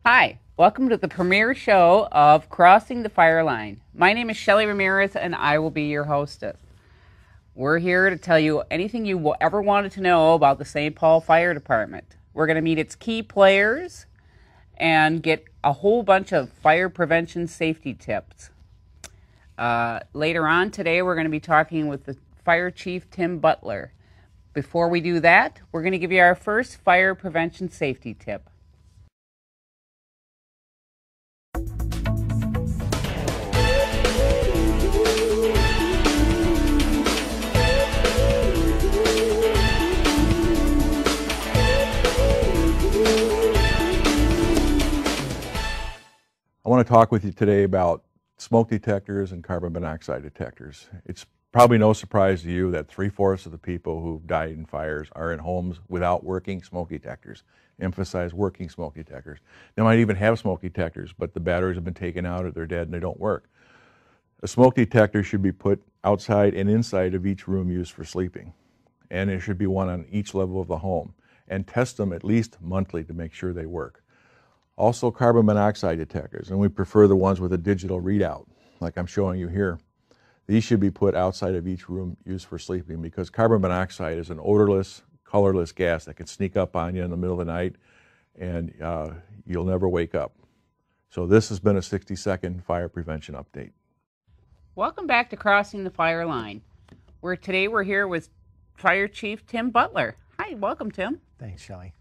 Hi, welcome to the premiere show of Crossing the Fire Line. My name is Shelly Ramirez and I will be your hostess. We're here to tell you anything you ever wanted to know about the St. Paul Fire Department. We're going to meet its key players and get a whole bunch of fire prevention safety tips. Later on today, we're going to be talking with the Fire Chief, Tim Butler. Before we do that, we're going to give you our first fire prevention safety tip. I want to talk with you today about smoke detectors and carbon monoxide detectors. It's probably no surprise to you that 3/4 of the people who've died in fires are in homes without working smoke detectors. Emphasize working smoke detectors. They might even have smoke detectors, but the batteries have been taken out or they're dead and they don't work. A smoke detector should be put outside and inside of each room used for sleeping. And there should be one on each level of the home. And test them at least monthly to make sure they work. Also carbon monoxide detectors, and we prefer the ones with a digital readout, like I'm showing you here. These should be put outside of each room used for sleeping because carbon monoxide is an odorless, colorless gas that can sneak up on you in the middle of the night and you'll never wake up. So this has been a 60-second fire prevention update. Welcome back to Crossing the Fire Line. Today we're here with Fire Chief Tim Butler. Hi, welcome Tim. Thanks, Shelley.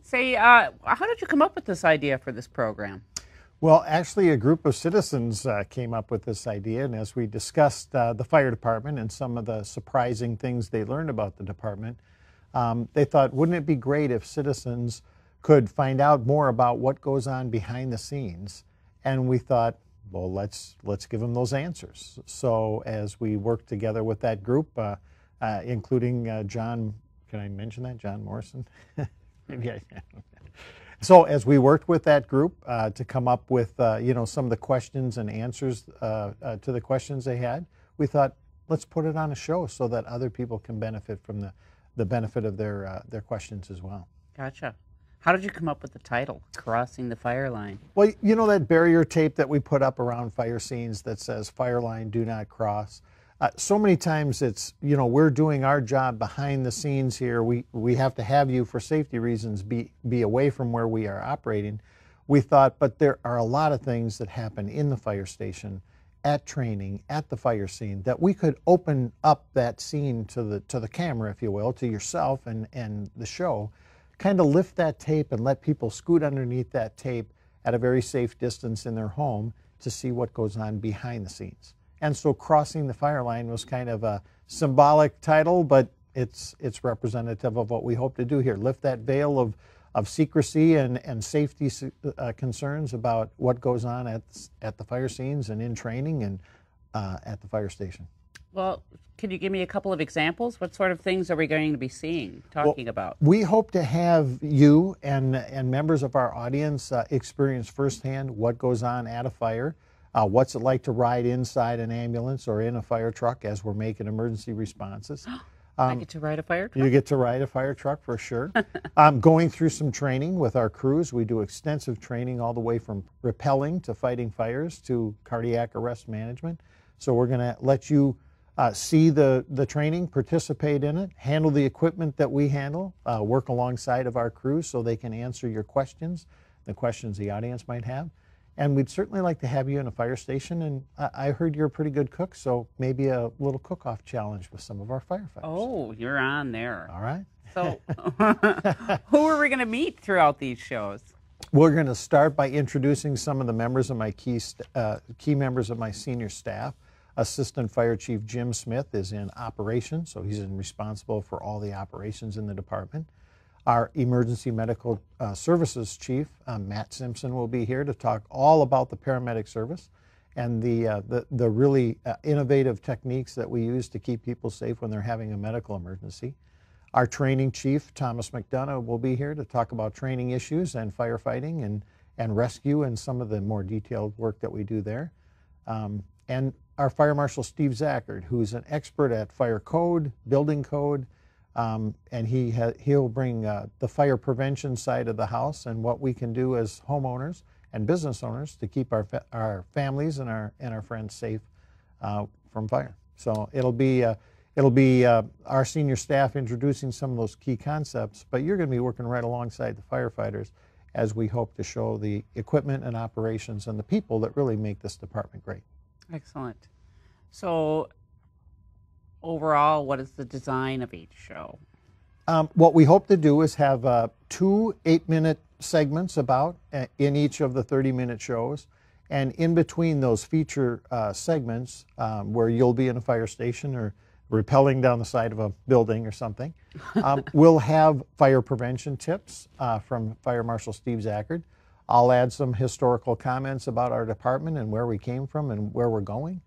Say, how did you come up with this idea for this program? Well, actually, a group of citizens came up with this idea, and as we discussed the fire department and some of the surprising things they learned about the department, they thought, wouldn't it be great if citizens could find out more about what goes on behind the scenes? And we thought, well, let's give them those answers. So as we worked together with that group, including John, can I mention that? John Morrison? Yeah. So as we worked with that group to come up with some of the questions and answers to the questions they had, we thought, let's put it on a show so that other people can benefit from the benefit of their questions as well. Gotcha. How did you come up with the title, Crossing the Fire Line? Well, you know that barrier tape that we put up around fire scenes that says fire line, do not cross? So many times it's, we're doing our job behind the scenes here. We have to have you, for safety reasons, be away from where we are operating. We thought, but there are a lot of things that happen in the fire station, at training, at the fire scene, that we could open up that scene to the camera, if you will, to yourself and the show, kind of lift that tape and let people scoot underneath that tape at a very safe distance in their home to see what goes on behind the scenes. And so Crossing the Fire Line was kind of a symbolic title, but it's representative of what we hope to do here. Lift that veil of secrecy and safety concerns about what goes on at the fire scenes and in training and at the fire station. Well, can you give me a couple of examples? What sort of things are we going to be talking about? We hope to have you and members of our audience experience firsthand what goes on at a fire. What's it like to ride inside an ambulance or in a fire truck as we're making emergency responses? I get to ride a fire truck? You get to ride a fire truck for sure. Going through some training with our crews. We do extensive training all the way from rappelling to fighting fires to cardiac arrest management. So we're going to let you see the training, participate in it, handle the equipment that we handle, work alongside of our crews so they can answer your questions, the questions the audience might have. And we'd certainly like to have you in a fire station. And I heard you're a pretty good cook, so maybe a little cook-off challenge with some of our firefighters. Oh, you're on there. All right. So who are we going to meet throughout these shows? We're going to start by introducing some of the members of my key members of my senior staff. Assistant Fire Chief Jim Smith is in operations, so he's responsible for all the operations in the department. Our Emergency Medical Services Chief, Matt Simpson, will be here to talk all about the paramedic service and the really innovative techniques that we use to keep people safe when they're having a medical emergency. Our Training Chief, Thomas McDonough, will be here to talk about training issues and firefighting and rescue and some of the more detailed work that we do there. And our Fire Marshal, Steve Zachard, who's an expert at fire code, building code, and he'll bring the fire prevention side of the house and what we can do as homeowners and business owners to keep our families and our friends safe from fire. So it'll be our senior staff introducing some of those key concepts, but you're going to be working right alongside the firefighters as we hope to show the equipment and operations and the people that really make this department great. Excellent. So overall, what is the design of each show? What we hope to do is have 2 8-minute segments in each of the 30-minute shows. And in between those feature segments, where you'll be in a fire station or rappelling down the side of a building or something, we'll have fire prevention tips from Fire Marshal Steve Zachard. I'll add some historical comments about our department and where we came from and where we're going.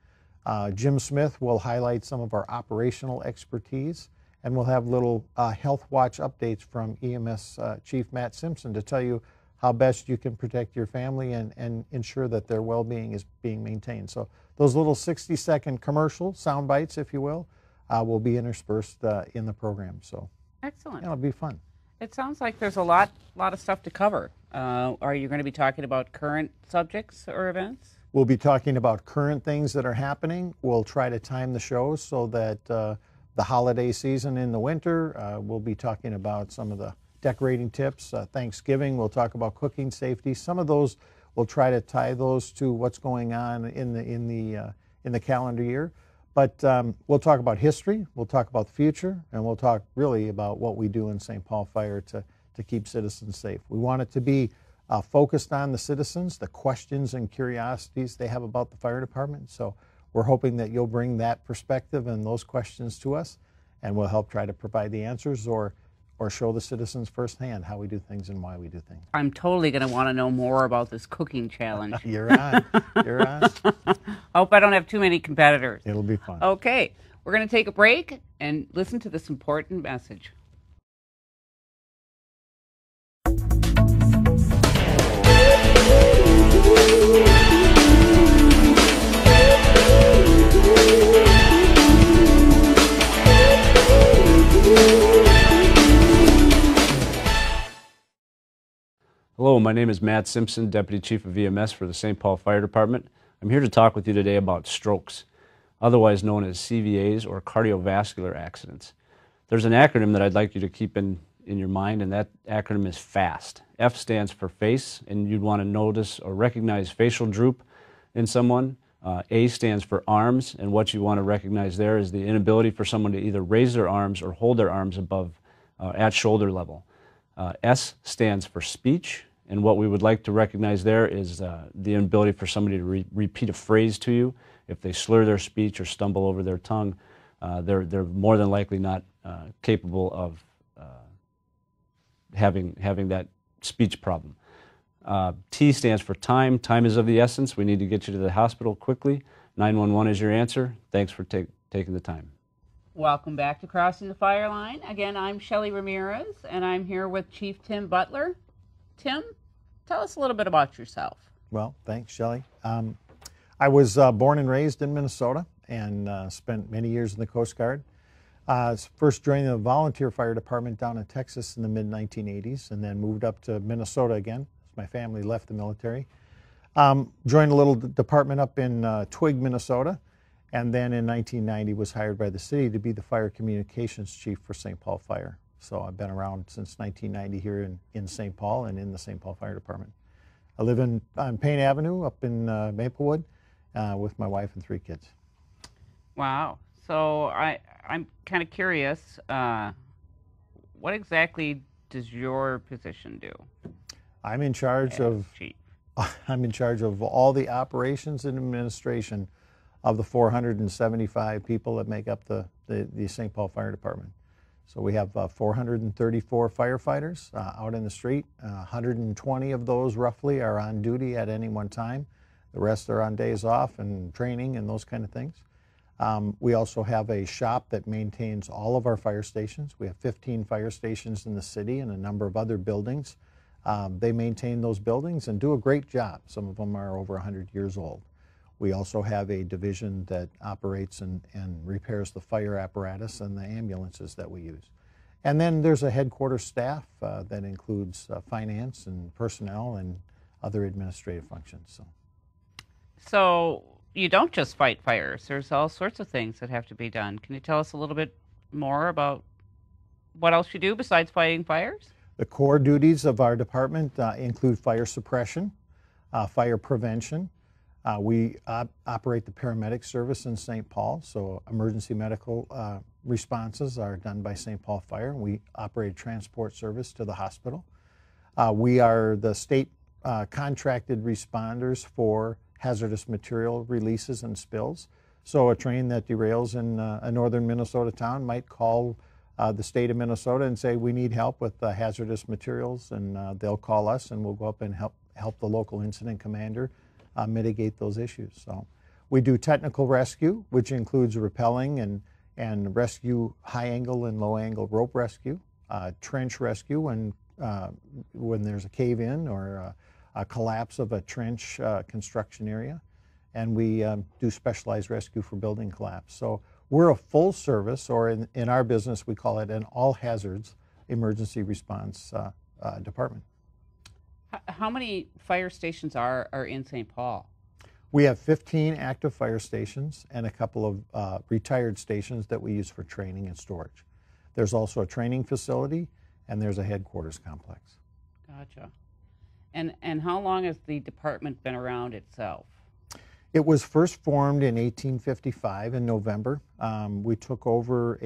Jim Smith will highlight some of our operational expertise, and we'll have little health watch updates from EMS Chief Matt Simpson to tell you how best you can protect your family and ensure that their well-being is being maintained. So those little 60-second commercial sound bites, if you will be interspersed in the program. So excellent. It'll be fun. It sounds like there's a lot of stuff to cover. Are you going to be talking about current subjects or events? We'll be talking about current things that are happening. We'll try to time the shows so that the holiday season in the winter, we'll be talking about some of the decorating tips. Thanksgiving, we'll talk about cooking safety. Some of those, we'll try to tie those to what's going on in the calendar year. But we'll talk about history, we'll talk about the future, and we'll talk really about what we do in St. Paul Fire to keep citizens safe. We want it to be focused on the citizens, the questions and curiosities they have about the fire department. So we're hoping that you'll bring that perspective and those questions to us, and we'll help try to provide the answers or show the citizens firsthand how we do things and why we do things. I'm totally going to want to know more about this cooking challenge. You're on. You're on. Hope I don't have too many competitors. It'll be fun. Okay, we're going to take a break and listen to this important message. Hello, my name is Matt Simpson, Deputy Chief of EMS for the St. Paul Fire Department. I'm here to talk with you today about strokes, otherwise known as CVAs or cardiovascular accidents. There's an acronym that I'd like you to keep in your mind, and that acronym is FAST. F stands for face, and you'd want to notice or recognize facial droop in someone. A stands for arms, and what you want to recognize there is the inability for someone to either raise their arms or hold their arms above at shoulder level. S stands for speech, and what we would like to recognize there is the inability for somebody to repeat a phrase to you. If they slur their speech or stumble over their tongue, they're more than likely not capable of having that speech problem. T stands for time. Time is of the essence. We need to get you to the hospital quickly. 911 is your answer. Thanks for taking the time. Welcome back to Crossing the Fire Line. Again, I'm Shelley Ramirez, and I'm here with Chief Tim Butler. Tim, tell us a little bit about yourself. Well, thanks, Shelley. I was born and raised in Minnesota and spent many years in the Coast Guard. First joined the volunteer fire department down in Texas in the mid-1980s, and then moved up to Minnesota again as my family left the military. Joined a little department up in Twig, Minnesota, and then in 1990 was hired by the city to be the fire communications chief for St. Paul Fire. So I've been around since 1990 here in St. Paul and in the St. Paul Fire Department. I live on Payne Avenue up in Maplewood with my wife and 3 kids. Wow. So I'm kind of curious. What exactly does your position do I'm in charge as of chief? I'm in charge of all the operations and administration of the 475 people that make up the St. Paul Fire Department. So we have 434 firefighters out in the street. 120 of those roughly are on duty at any one time. The rest are on days off and training and those kind of things. We also have a shop that maintains all of our fire stations. We have 15 fire stations in the city and a number of other buildings. They maintain those buildings and do a great job. Some of them are over 100 years old. We also have a division that operates and repairs the fire apparatus and the ambulances that we use. And then there's a headquarters staff that includes finance and personnel and other administrative functions. So you don't just fight fires. There's all sorts of things that have to be done. Can you tell us a little bit more about what else you do besides fighting fires? The core duties of our department include fire suppression, fire prevention. We operate the paramedic service in St. Paul, so emergency medical responses are done by St. Paul Fire. We operate transport service to the hospital. We are the state contracted responders for hazardous material releases and spills. So a train that derails in a northern Minnesota town might call the state of Minnesota and say, we need help with hazardous materials, and they'll call us and we'll go up and help the local incident commander mitigate those issues. So we do technical rescue, which includes rappelling and rescue high angle and low angle rope rescue, trench rescue when there's a cave in or a collapse of a trench construction area, and we do specialized rescue for building collapse. So we're a full service, or in our business we call it an all hazards emergency response department. How many fire stations are in St. Paul? We have 15 active fire stations and a couple of retired stations that we use for training and storage. There's also a training facility and there's a headquarters complex. Gotcha. And how long has the department been around itself? It was first formed in 1855 in November. We took over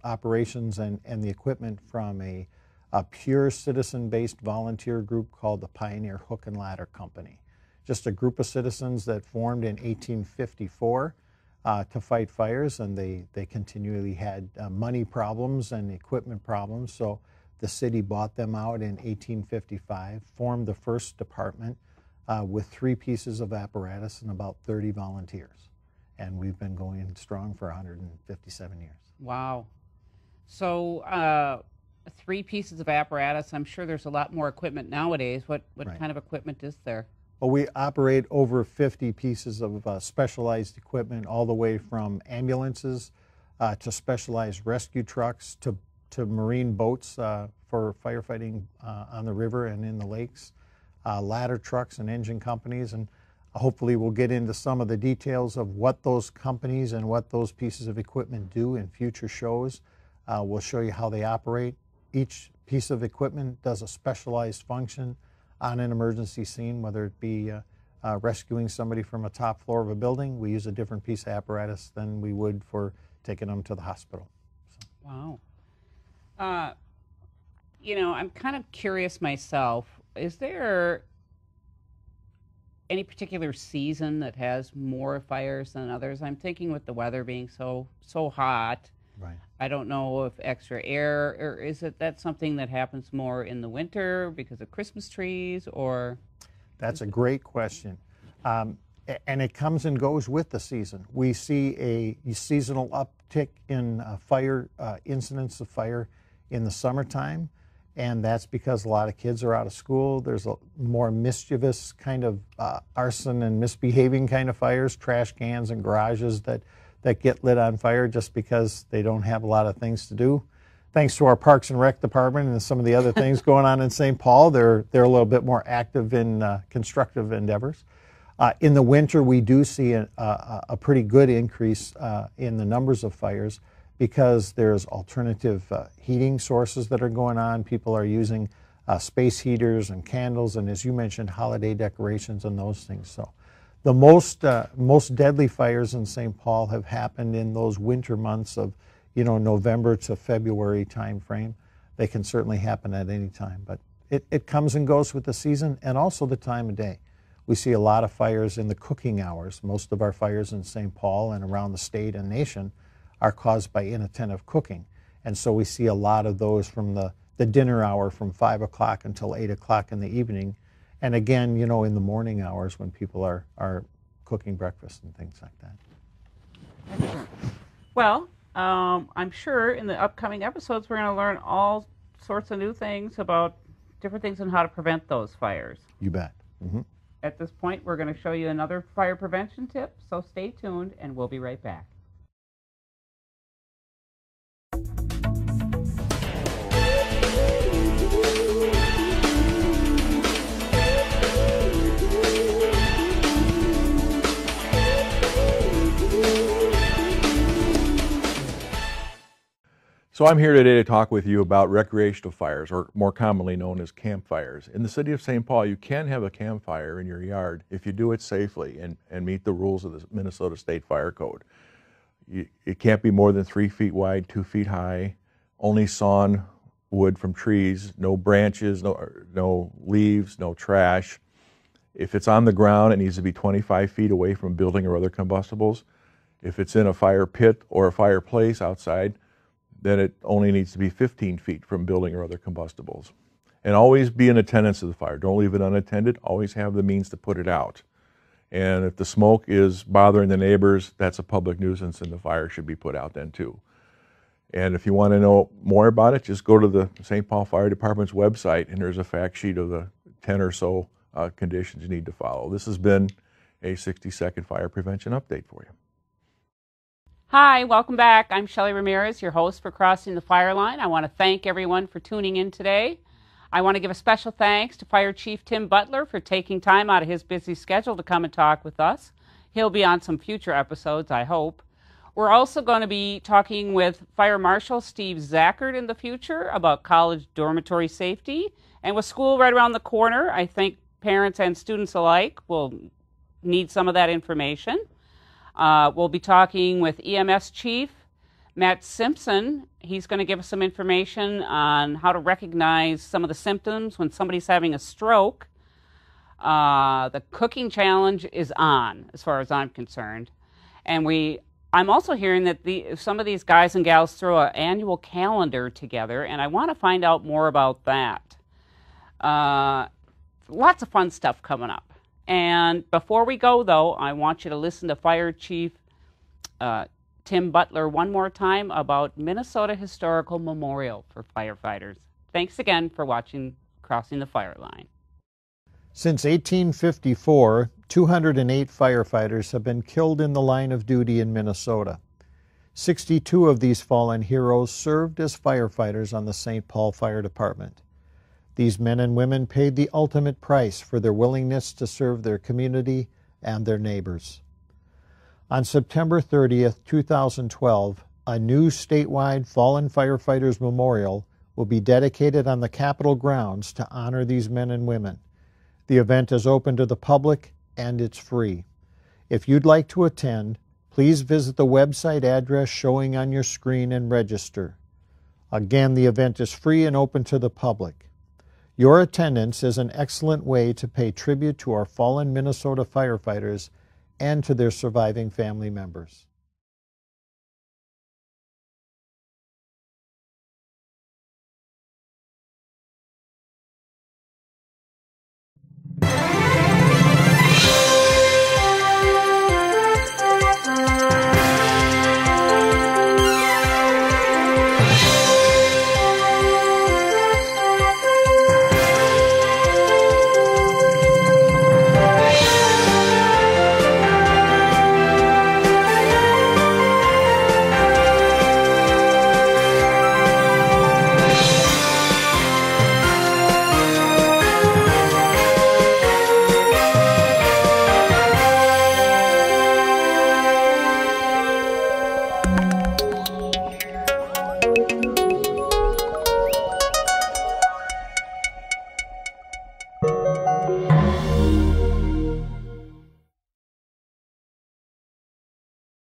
operations and the equipment from a pure citizen-based volunteer group called the Pioneer Hook and Ladder Company. Just a group of citizens that formed in 1854 to fight fires, and they continually had money problems and equipment problems, so the city bought them out in 1855, formed the first department with 3 pieces of apparatus and about 30 volunteers. And we've been going strong for 157 years. Wow. So 3 pieces of apparatus. I'm sure there's a lot more equipment nowadays. What Right. kind of equipment is there? Well, we operate over 50 pieces of specialized equipment, all the way from ambulances to specialized rescue trucks to marine boats for firefighting on the river and in the lakes, ladder trucks and engine companies, and hopefully we'll get into some of the details of what those companies and what those pieces of equipment do in future shows. We'll show you how they operate. Each piece of equipment does a specialized function on an emergency scene, whether it be rescuing somebody from a top floor of a building. We use a different piece of apparatus than we would for taking them to the hospital. Wow. I'm kind of curious myself. Is there any particular season that has more fires than others? I'm thinking with the weather being so hot. Right. I don't know if extra air, or is that something that happens more in the winter because of Christmas trees, or? That's a great question. And it comes and goes with the season. We see a seasonal uptick in fire incidents of fire in the summertime, and that's because a lot of kids are out of school. There's a more mischievous kind of arson and misbehaving kind of fires, trash cans and garages that get lit on fire just because they don't have a lot of things to do. Thanks to our Parks and Rec department and some of the other things going on in St. Paul, they're a little bit more active in constructive endeavors. In the winter, we do see a pretty good increase in the numbers of fires because there's alternative heating sources that are going on. People are using space heaters and candles, and as you mentioned, holiday decorations and those things. So the most deadly fires in St. Paul have happened in those winter months of, November to February time frame. They can certainly happen at any time, but it comes and goes with the season and also the time of day. We see a lot of fires in the cooking hours. Most of our fires in St. Paul and around the state and nation are caused by inattentive cooking. And so we see a lot of those from the dinner hour from 5 o'clock until 8 o'clock in the evening. And again, in the morning hours when people are cooking breakfast and things like that. Excellent. Well, I'm sure in the upcoming episodes we're going to learn all sorts of new things about different things on how to prevent those fires. You bet. Mm-hmm. At this point, we're going to show you another fire prevention tip, so stay tuned and we'll be right back. So I'm here today to talk with you about recreational fires, or more commonly known as campfires. In the city of St. Paul, you can have a campfire in your yard if you do it safely and meet the rules of the Minnesota State Fire Code. It can't be more than 3 feet wide, 2 feet high, only sawn wood from trees, no branches, no leaves, no trash. If it's on the ground, it needs to be 25 feet away from a building or other combustibles. If it's in a fire pit or a fireplace outside, then it only needs to be 15 feet from building or other combustibles. And always be in attendance of the fire. Don't leave it unattended. Always have the means to put it out. And if the smoke is bothering the neighbors, that's a public nuisance and the fire should be put out then too. And if you want to know more about it, just go to the St. Paul Fire Department's website and there's a fact sheet of the 10 or so conditions you need to follow. This has been a 60-second fire prevention update for you. Hi, welcome back. I'm Shelley Ramirez, your host for Crossing the Fire Line. I want to thank everyone for tuning in today. I want to give a special thanks to Fire Chief Tim Butler for taking time out of his busy schedule to come and talk with us. He'll be on some future episodes, I hope. We're also going to be talking with Fire Marshal Steve Zachert in the future about college dormitory safety. And with school right around the corner, I think parents and students alike will need some of that information. We'll be talking with EMS Chief Matt Simpson. He's going to give us some information on how to recognize some of the symptoms when somebody's having a stroke. The cooking challenge is on, as far as I'm concerned. And I'm also hearing that some of these guys and gals throw an annual calendar together, and I want to find out more about that. Lots of fun stuff coming up. And before we go, though, I want you to listen to Fire Chief Tim Butler one more time about Minnesota Historical Memorial for Firefighters. Thanks again for watching Crossing the Fire Line. Since 1854, 208 firefighters have been killed in the line of duty in Minnesota. 62 of these fallen heroes served as firefighters on the St. Paul Fire Department. These men and women paid the ultimate price for their willingness to serve their community and their neighbors. On September 30th, 2012, a new statewide Fallen Firefighters Memorial will be dedicated on the Capitol grounds to honor these men and women. The event is open to the public and it's free. If you'd like to attend, please visit the website address showing on your screen and register. Again, the event is free and open to the public. Your attendance is an excellent way to pay tribute to our fallen Minnesota firefighters and to their surviving family members.